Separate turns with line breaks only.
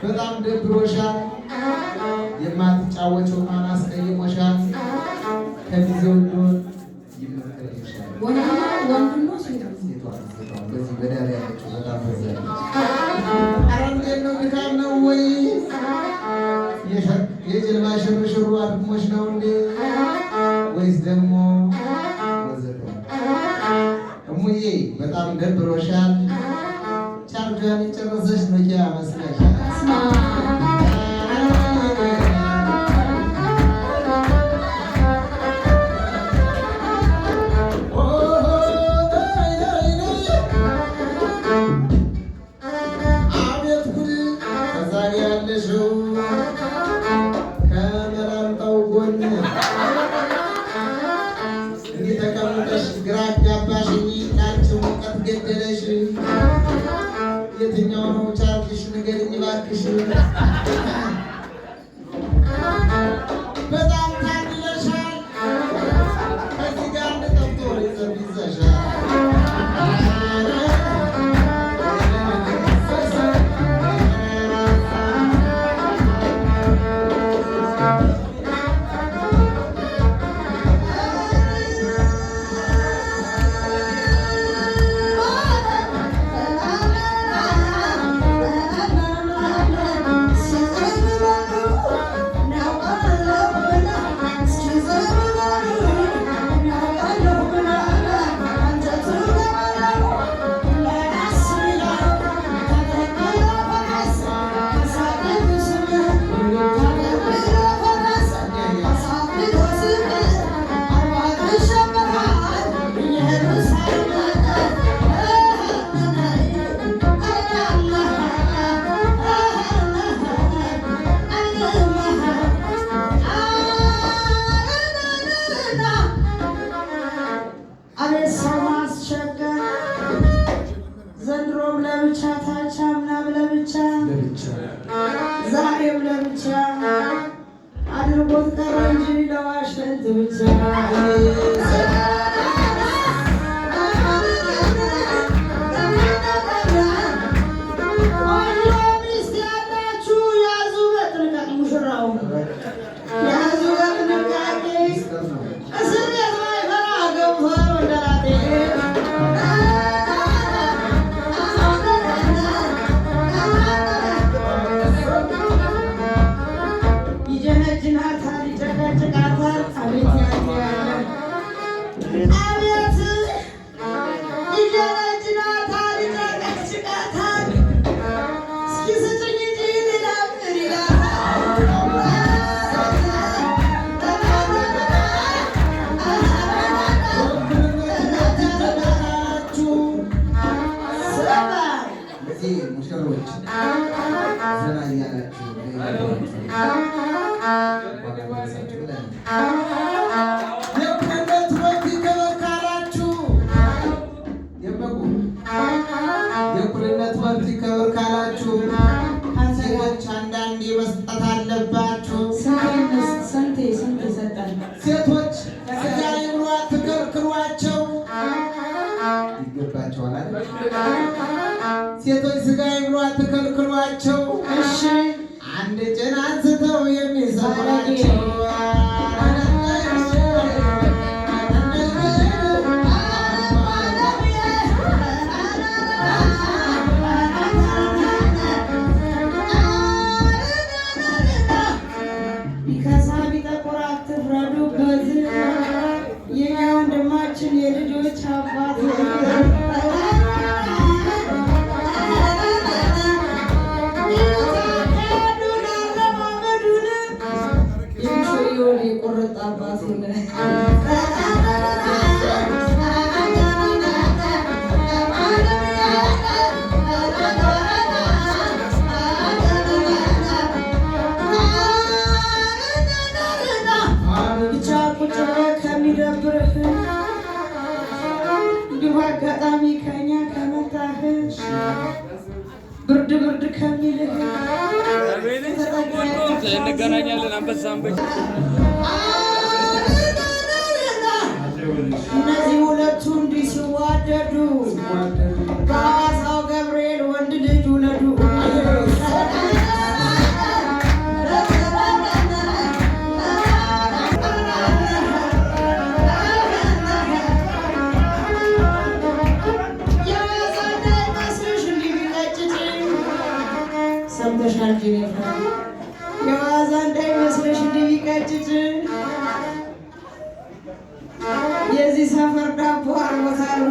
በጣም ደብሮሻል። የማትጫወቸው ማን አስቀይሞሻል? ከጊዜው እንደሆነ ይመከርልሻል።
ወንድሞ
በዚህ በዳር ያለችው በጣም በዛ ኧረ እንዴት ነው? ድካም ነው ወይ? የጀልባ ሽርሽሩ አድክሞሽ ነው እንዴ? ወይስ ደግሞ ወዘተ? እሙዬ በጣም ደብሮሻል። ቻርጇን የጨረሰች ኖኪያ መስለሻል። የትኛው ነው ቻርጅሽ? ንገሪኝ እባክሽ። በጣም ታድለሻል። ከዚህ ጋር እንደጠብቶ ይዘሻል።
ዘንድሮም ለብቻ ታቻምናም ለብቻ ዛሬም ለብቻ አድርጎት ቀረ እንጂ ለዋሽንት ብቻ ሚስት ያላችሁ ያዙ በጥንቃቄ ሙሽራው ያዙ በጥንቃቄ እስር ቤት ማይፈራ ገብቷል ወንደላጤ
የእኩልነት መብት ይከበር ካላችሁ የእኩልነት መብት ይከበር ካላችሁ ሴቶች አንዳንዴ መስጠት አለባችሁ።
ስንቴ ሰጠን?
ሴቶች ስጋ ይብሉ አትከልክሏቸው። ይገባቸዋል አይደል? ሴቶች ስጋ ይብሉ አትከልክሏቸው።
እሺ
አንድ ጭን አንስተው የሚሰራቸው
ቢከሳ ቢጠቁር አትፍረዱበት። የኛ ወንድማችን የልጆች አባት የቁርጥ አባት ብቻ ቁጭ ከሚደብርህ እንዲሁ አጋጣሚ ከኛ ከመጣህ ብርድ ከሚልህ
እንገናኛለን። አንበሳም
እነዚህ ሁለቱ እንዲህ ሲዋደዱ በሐዋሳው ገብርኤል ወንድ ልጅ ውለዱ። ሰምተሻል? የዋዛ እንዳይመስልሽ እንዲህ ቢቀጭጭ የዚህ ሰፈር ዳቦ አርቦታል።